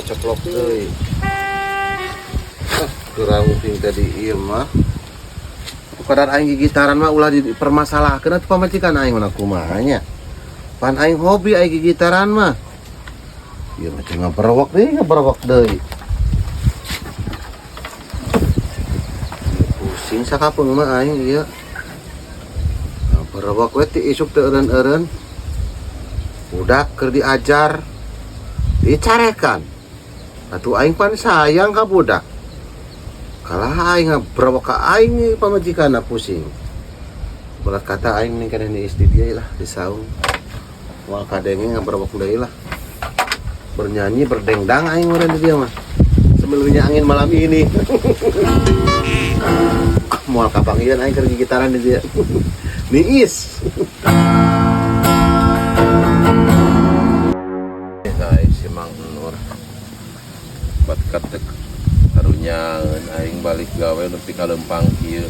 Ceplok euy. Kurang uping tadi ieu mah. Kadar aing gigitaran mah ulah dipermasalahkeun atuh pamajikan aing mah kumaha nya. Pan aing hobi aing gigitaran mah. Ieu mah cenah ngaberowok deui. Pusing sakapeung mah aing ieu. Ngaberowok we ti isuk teu eureun-eureun. Budak keur diajar, dicarekan. Atuh aing pan sayang ka budak. Kalah aing ngabrowok ka aing pamajikanna pusing. Berat kata aing ning kana di istri dia lah di saung. Moal kadenge ngabrowok deui lah. Bernyanyi berdengdang aing urang di dia mah. Sebelumnya angin malam ini. Moal kapangian aing keur gitaran di dia. Niis. Katek harunya aing balik gawe nepi ka Lempang kieu.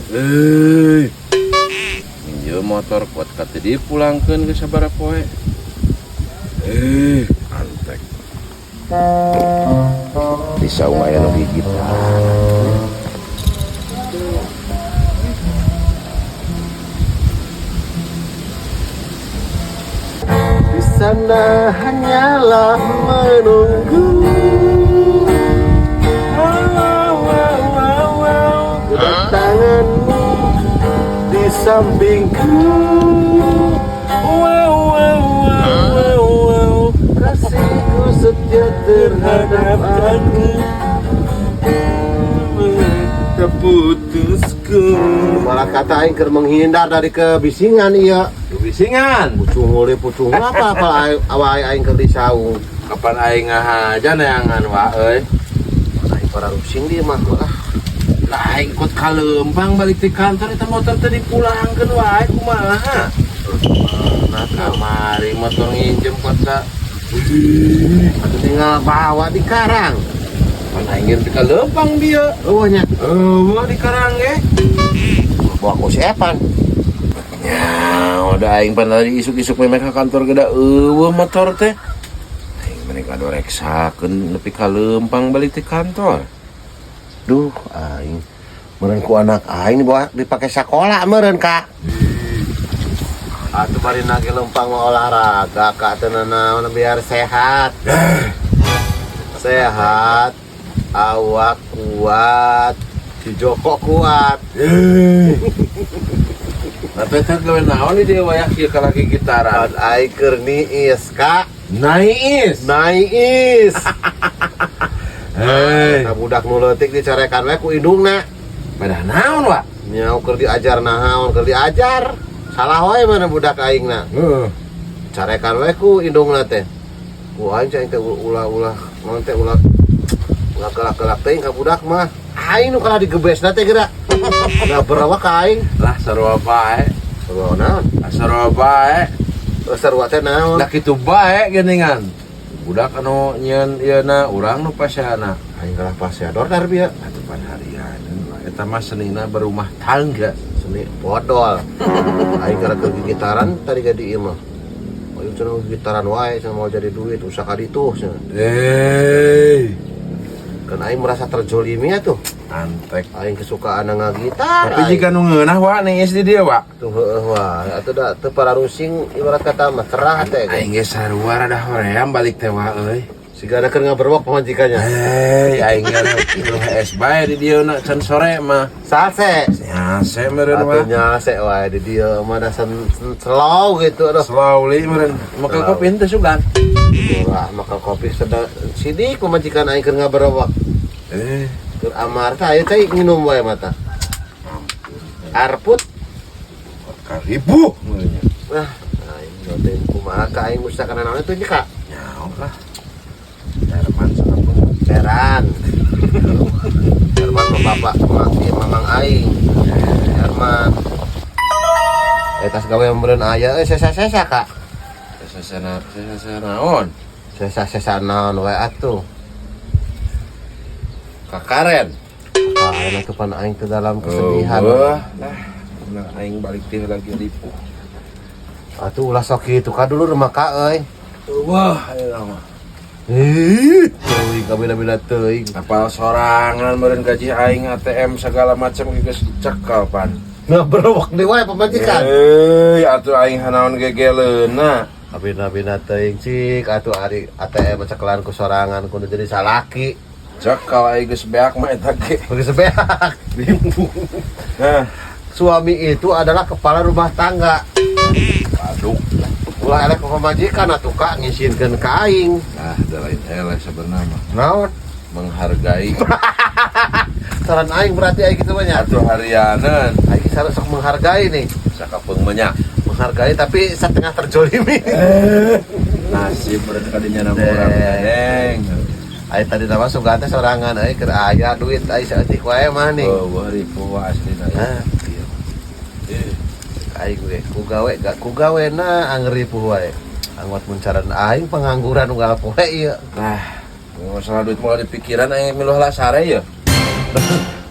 Ieu motor kuat kate dipulangkeun ke sabara poe. Antek. Di saung aya nu gigitan. Di sana hanyalah menunggu. Tanganmu di sampingku, kasihku setia terhadap aku, keputusku. Malah kata aing keur menghindar dari kebisingan iya. Kebisingan? Pucung oleh pucung apa awal aing keur disaung. Kapan aing ngahaja neangan wae. Aing para rusing dia mah lah ikut ka Lempang balik di kantor eta motor teh dipulangkeun wae kumaha? Nah Kamari motor nginjem kota. atuh tinggal bawa di karang. Pan aing geus ka Lempang dia. Eueuh nya. Eueuh di Karang ge. Bawa ku si Evan. Ya, udah aing pan tadi isuk-isuk memeh ka kantor geda eueuh motor teh. Aing mereka doreksakeun nepi ka Lempang balik di kantor. Duh, aing meureun ku anak aing dibawa dipake sakola meureun Kak. Atuh bari nage Lempang mah olahraga Kak teu naon biar sehat. Sehat, awak kuat, si Joko kuat. Tapi teh gawe naon di dieu wayak kieu ka lagi gitaran. Aing keur niis Kak. Nais. Hei, budak nu leutik dicarekan we ku indungna. Pada naon wa? Nyau keur diajar naon, keur diajar. Salah wae mana budak aingna. Carekan we ku indungna teh. Ku aing teh ulah naon teh ulah gelak-gelak teh ka budak mah. Aing nu kalah digebesna teh geura. Da berapa ka aing? Lah sarua bae. Sarua naon? Sarua bae. Sarua teh naon? Da kitu bae geuningan. Budak anu nyeun ieuna urang nu paseana. Aing kalah paseador dar bieu. Atuh pan harian. Eta mah senina berumah tangga. Seni bodol. Aing gara keur gitaran tadi gadi ieu mah. Aing cenah gitaran wae cenah mau jadi duit usaha ka ditu cenah. Kan aing merasa terzolimi atuh. Antek. Aing kesukaan ngagitar. Tapi jika nu ngeunah wa neis di dieu wa. Tuh heueuh wae atuh da teu para rusing ibarat kata mah cerah teh. Aing ge sarua rada hoream balik teh wa euy. Sigana keur ngaberwok pamajikannya. Aing ge nu es bae di dieu na can sore mah. Sase. Ya, se meureun wa. Atuh nyase wae di dieu mah da slow gitu aduh. Slowly meureun. Make kopi teh sugan. Itulah makan kopi sidik pamajikan aing keur ngaberwok. Keur amar teh aya teh nginum wae mata. Arput Karibu. nah aing teh kumaha ka aing musta kana naon teh Kak? Nyaho lah. Herman sampun Heran. Herman mah bapak mamang aing. Herman. Tas gawe meureun aya sesa-sesa Kak. Sesa naon? Sesa-sesa naon wae atuh. Kakaren. Karen atuh pan aing teh dalam kesedihan. Lah, aing balik teh lagi ripuh. Atuh ulah sok kitu ka dulu rumah ka euy. Wah, ayo mah. Teuing kabina-bina teuing. Apal sorangan meureun gaji aing ATM segala macam geus cekal pan. Nah, berowak deui wae pamajikan. Atuh aing hanaon gegeleuna. Kabina-bina teuing cik atuh ari ATM cekelan ku sorangan kudu jadi salaki. Cekal aing geus beak mah eta ge. Bagi sebeak. Nah, Suami itu adalah kepala rumah tangga. aduh. Ulah elek pamajikan atuh Kak ngisinkeun ka aing. Nah, da lain eleh sebenarnya mah. Naon? Menghargai. Saran aing berarti aing kitu mah nya. Atuh harianeun. Aing sareng sok menghargai nih. Sakapeung mah nya. Menghargai tapi setengah terjolimi. Nasib meureun kadinya na urang deng. Aing tadi nama sugante sorangan aing keur aya duit aing saeutik wae mah nih. Oh, ribu aslina. Nah, ieu. Aing we ku gawena angripuh wae. Anggot muncaran aing pengangguran unggal poe ieu. Nah, masalah duit mulai di pikiran aing miluh lasare ya.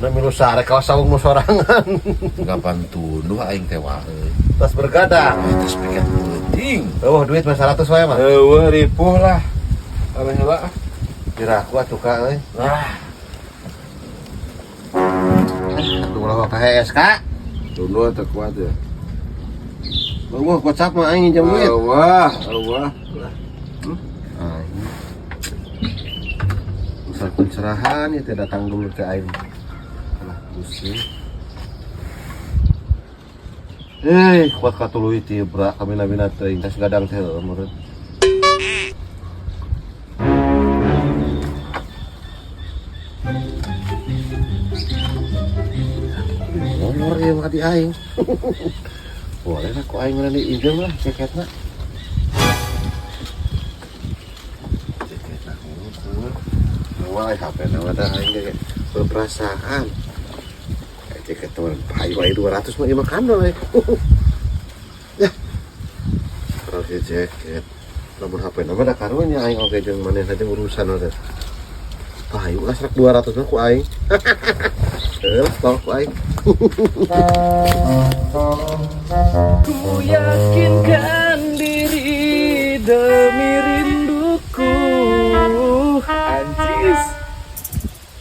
Da milu sare ka saung nu sorangan. Gapan tunduh aing teh wae. Tas bergadang. Terus piket penting. Oh, duit mah 100 wae mah. Eueuh ripuh lah. Abah heula. Diraku atuh Kak euy. Nah, Atuh ulah ka HS Kak. tunduh teh kuat ya. Wah, WhatsApp mah aing jam duit. Wah. Aing. Misal pencerahan itu datang dulu ke aing. Alah, pusing. Kuat katuluy ti bra kamina-mina teuing tas gadang teh meureun. Nomor ya mati aing. Boleh lah, kok aing ngerani ide lah ceketna. Ceketna wah, HP nama dah aing ge berperasaan. Ceket teman payu wae 200 mah ieu mah kandol we. Yah. Kalau si ceket lamun HP nama da karunya aing oge jeung manehna teh urusan we. Payu lah 200 mah ku aing. Tol ku aing. Ku yakinkan diri demi rinduku. Anjis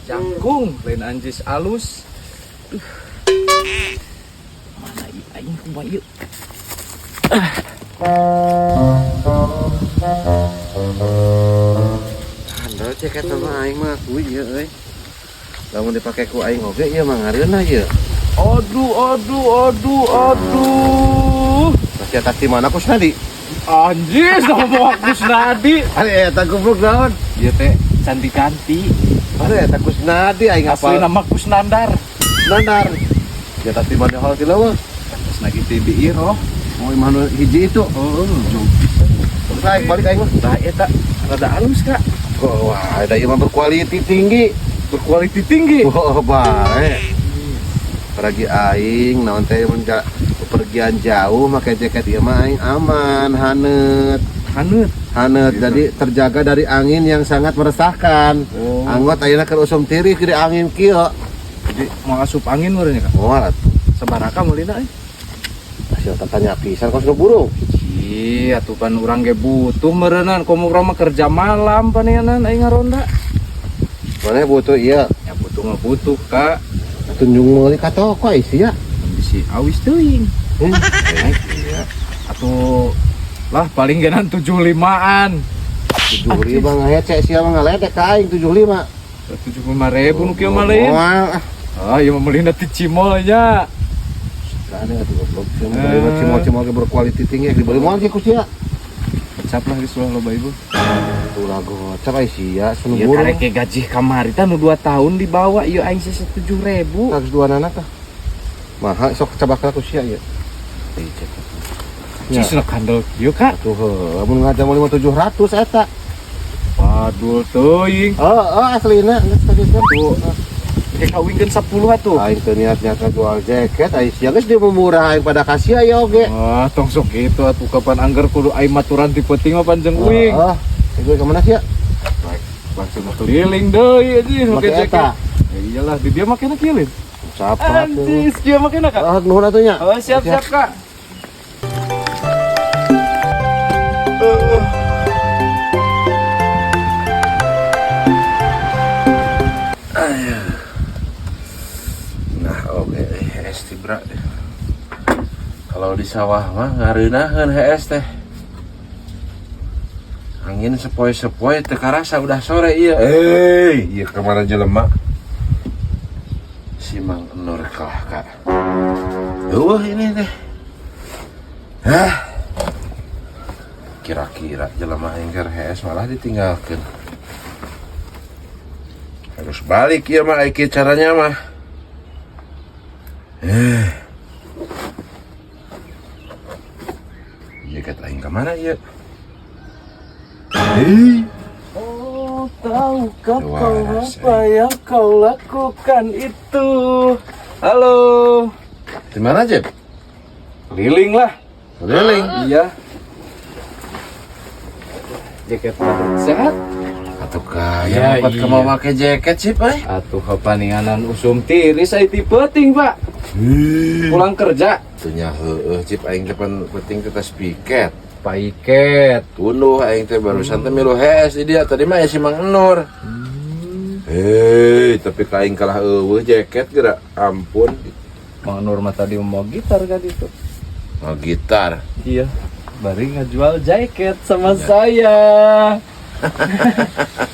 jangkung lain anjis alus. Mana ieu aing kumaha ieu? Handal ceket sama aing mah kuy ieu euy. Lamun dipake ku aing oge ieu mah ngareuna ieu. Aduh. Masih atas di mana Kusnadi? Anjis ngomong Kusnadi. Ari eta goblok naon? Ieu teh cantik-cantik. Ari eta Kusnadi aing Asli hafal. nama Kusnandar. Nandar. Di atas di mana hal ti leuweung? Terus lagi TBI roh. Oh, imah hiji itu. Oh, Terus aing balik aing mah. nah eta rada halus Kak. Wah, ada ieu mah berkualiti tinggi. Berkualiti tinggi. Oh, bae. Pergi aing naon teh mun bepergian jauh make jaket ieu mah aing aman, haneut. Haneut jadi terjaga dari angin yang sangat meresahkan. Oh. Anggot ayeuna keur usum tiri ke angin kieu. Jadi mau asup angin meureun ya Kak. Moal atuh. Sabaraka meulina Hasil tanya pisan kos burung. Iya tuh kan urang ge butuh meureunan komo urang mah kerja malam paneanan aing ngaronda. Mana butuh iya. Ya butuh mah butuh Kak. Tunjung meuli ka toko sia. Bisi awis teuing. Iya. Atuh lah paling genan 75-an. 75 ngahece sia mah ngaledek ka aing 75. 75.000 nu kieu mah lain. Moal. Ah, ieu mah meulina ti cimol nya. Ada atuh goblok. Cimol-cimol ge berkualiti tinggi dibeli moal ge ku sia. Cap lah geus loba ibu. Tuh lagu gocap ai sia sunu Ieu burung. karek ke gaji kamari teh nu 2 tahun dibawa ieu aing 7.000. Harus dua anak tah. Mahal sok cabakna ku sia ieu. Ya. Cisna kandel kieu Kak. Tuh heuh, mun ngajam 700 eta. Padul teuing. Aslina geus tadi kan. Tuh. Kayak kawinkeun 10 atuh. Aing teu niat-niat jual jaket, aing sia geus dia murah aing pada kasih aya oge. Wah, tong sok gitu atuh kapan anggar kudu aing maturan ti penting mah panjang uing. Itu ke mana sih ya? Langsung keliling deui anjing Make make eta. jaket. Ya iyalah di dia makena kieu. Siapa tuh? Anjing, kieu makena Kak. Nuhun atuh nya. Oh, siap Kak. sawah mah ngareunaheun HS teh. Angin sepoi-sepoi teu karasa udah sore ieu. Ieu kemana jelema? Si Mang Enor kalah Kak. Ini teh. Kira-kira jelema aing keur HS malah ditinggalkeun. Harus balik ya mah iki caranya mah. Jaket aing ka mana ieu? Oh, tahukah Wah, kau apa yang kau lakukan itu? Halo. Di mana, Jeb? Keliling lah. Keliling. Iya. Jaket sehat. Atuh kaya Ya, dapat iya. kamu make jaket sih, Pak. Atuh kepaninganan usum tiris ai ti peuting, Pak. Pulang kerja. Tunya heueuh, Cip aing teh penting teh tes piket. Paiket. Tunduh aing teh barusan teh milu HS di dia. Tadi mah ya si Mang Enor. Tapi ka aing kalah eueuh jaket geura. Ampun. Mang Nur mah tadi mau gitar kan itu. Oh, gitar. Iya. Bari ngejual jaket sama saya.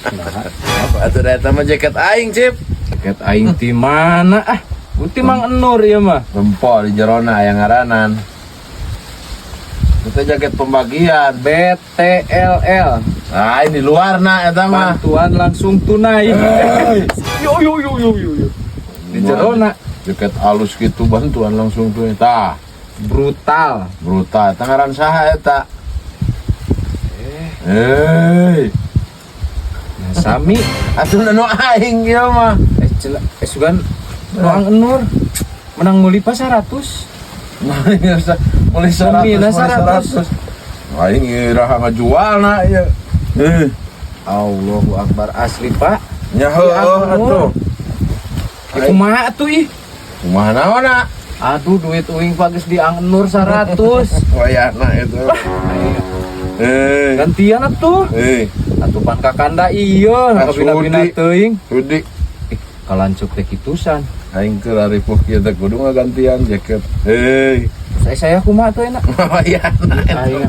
Nah, Atuh da eta mah jaket aing, Cip. jaket aing ti mana ah? Uti Mang Enur ya mah. Lempo di jerona yang ngaranan. Itu jaket pembagian. BTLL. Nah, ini luar na eta mah. Bantuan langsung tunai. Yo. Di jerona Jaket alus gitu bantuan langsung tuh eta. brutal. Brutal. Tangaran saha eta? Nah, sami Atuh nu aing ieu mah. sugan Mang Enur menang muli pas 100. Mulai 100. Aing iraha ngajualna ieu. Allahu Akbar asli, Pak. Nya heueuh atuh. Kumaha atuh ih? Kumaha naonna? Aduh duit uing Pak geus di Ang Enur 100. Wayahna itu. Gantian atuh. Atuh pan kakanda ieu kabina-bina teuing. Rudi Kalancuk teh kitusan. aing keur aripuh kieu teh kudu ngagantian jaket. Saya kumaha tuh enak. Wayahna Aing.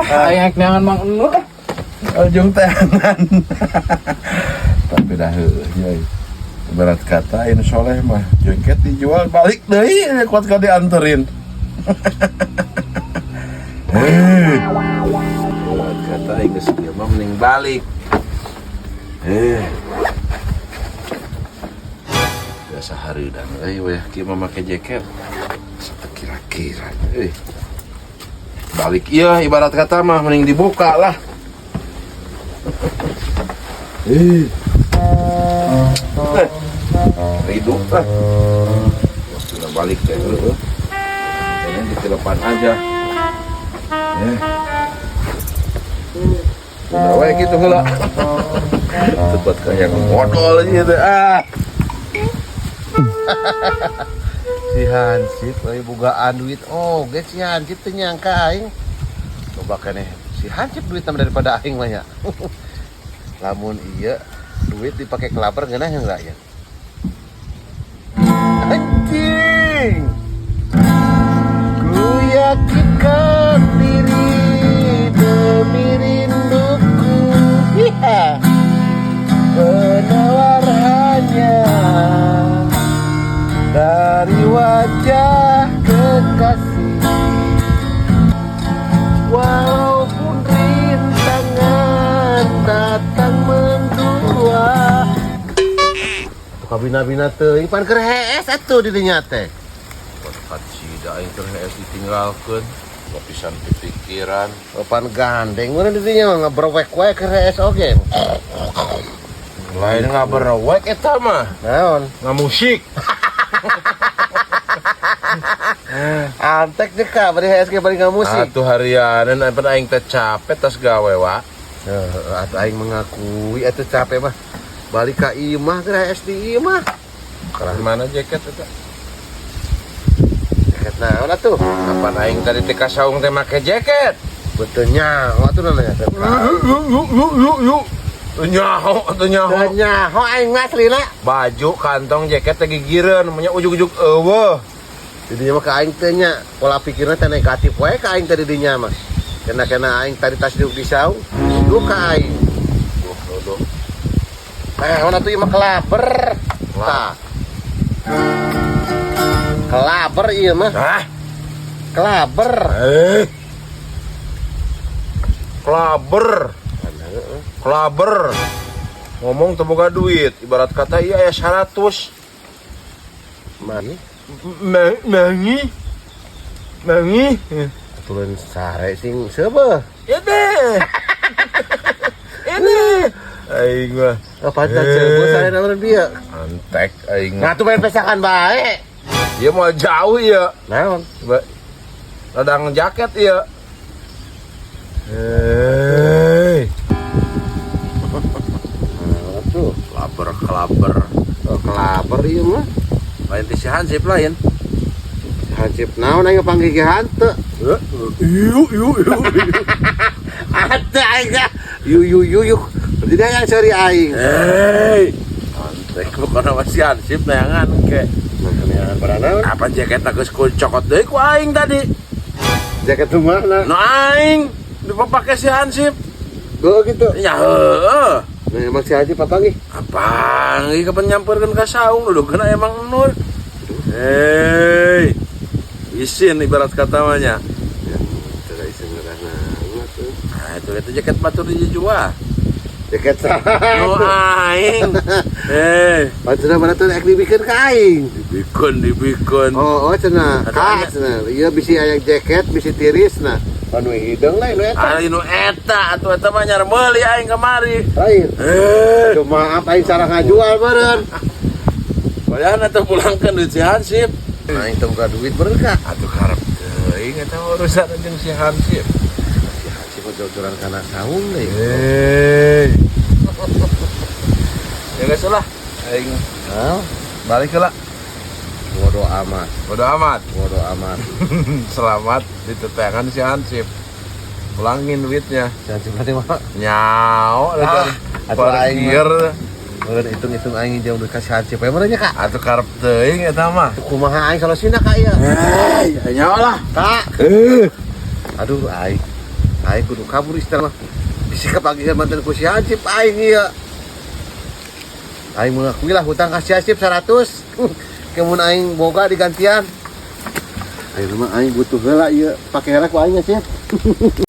Aing neangan Mang Enur. ujung tangan. Tapi dah heueuh. Berat kata ini soleh mah jaket dijual balik deui kuat ka dianterin. Berat kata geus kieu mah mending balik. Biasa hareudan weh kieu mah make jaket. Sampai kira-kira balik iya ibarat kata mah mending dibuka lah. Hidup lah. Waktunya balik kayak dulu. Kayaknya di telepon aja. Udah wae gitu heula. Tempat kayak modal gitu Si Hansip euy bogaan duit ge si Hansip teu nyangka aing. Coba keneh si Hansip duit tambah daripada aing mah nya. Lamun ieu duit dipake kelaper geunah enggak ya? Anjing. Ku yakinkan diri demi rinduku. Penawar hanya dari wajah kekasih. Walaupun rintangan datang mendua. Kabina-bina teuing pan keur hees atuh di dinya teh. Pot cida aing keur HS ditinggalkeun. Lapisan pikiran. Pan gandeng mana di dinya mah ngabrowek wae keur hees oge. Lain ngaberwek eta mah. Naon? Ngamusik. Antek deh kak, bari HSG bari musik. Atuh harianan aing teh capek tas gawe wa. Atuh aing mengakui atuh capek mah. Balik ka ieu mah ke HS di ieu mah. Kerah mana jaket eta? Jaket naon atuh? Kapan aing tadi teh ka saung teh make jaket? Betul nyaho atuh namanya. Yuk. Nyaho. Nyaho aing mah aslina. Baju kantong jaket teh gigireun, nya ujug-ujug eueuh. Didinya mah ka aing teh nya pola pikirna teh negatif wae ka aing teh didinya mah. Kena aing tadi tas duduk di saung, duduk ka aing. Duh. Mana tuh ieu mah kelaber. Tah. Kelaber ieu mah. Hah? Kelaber. Kelaber. Ngomong teu boga duit, ibarat kata iya aya 100. Mani? Mangi. Turun sare sing seubeuh. Ya deh. Ini. Aing mah Apa teh seubeuh sare naon dia? antek aing. Ngatu main pesakan bae. Ieu mah jauh ya. Naon? Radang jaket ya. Hei. Tuh, Kelaber. kelaber ieu mah. Lain ti si Hansip lain. Hansip naon aing panggil ge hante. Iu. Hante aing ga. Yu. Jadi yang cari aing. Hei. Antek bukan nama si Hansip neangan ke. Nah, barana Apa jaketna geus kucokot deui ku aing tadi. jaket rumahna. Nu aing dipake si Hansip. Go gitu. Ya heueuh. Nah, emang si Haji papangi. Apang ieu kapan nyamperkeun ka saung dudukna emang nur. Hei. Isin ibarat kata mah nya. Teu isin ngarana tuh. Nah, itu jaket batur dijual. Jaket sah. Nu aing. Hei, Pancena mana tuh ek dibikeun ka aing. dibikun. Oh, cenah. Ka cenah. Ieu bisi aya jaket, bisi tirisna. Panu hideung lain eta. Ari nu eta atuh eta mah nyar meuli aing kamari. Lain. Aduh, maaf aing cara ngajual meureun. Bayana teh pulangkeun duit si Hansip. Aing teu buka duit meureun ka. Atuh karep teuing eta urusan jeung si Hansip. Si Haji mah jor-joran kana saung deui. Hei. Ya geus lah aing Hah? balik heula. Bodo amat. Bodo amat. Selamat Ditetengan si Hansip. Pulangin duitnya. jangan berarti mah. Nyao atuh aing parkir. Meureun hitung-hitung aing jauh duit ka si Haji. Poe meureun nya ka. Atuh karep teuing eta mah. Kumaha aing salosina ka ieu? Hei, nyao lah. Kak. Aduh aing. Aing kudu kabur istilah mah. Bisi kepagihan mantan ku si Hansip aing ieu. Aing mengakui lah hutang ka si Hansip 100. Kemun aing boga digantian. Aing mah aing butuh heula ieu. Pake heula ku aing ya, Sip.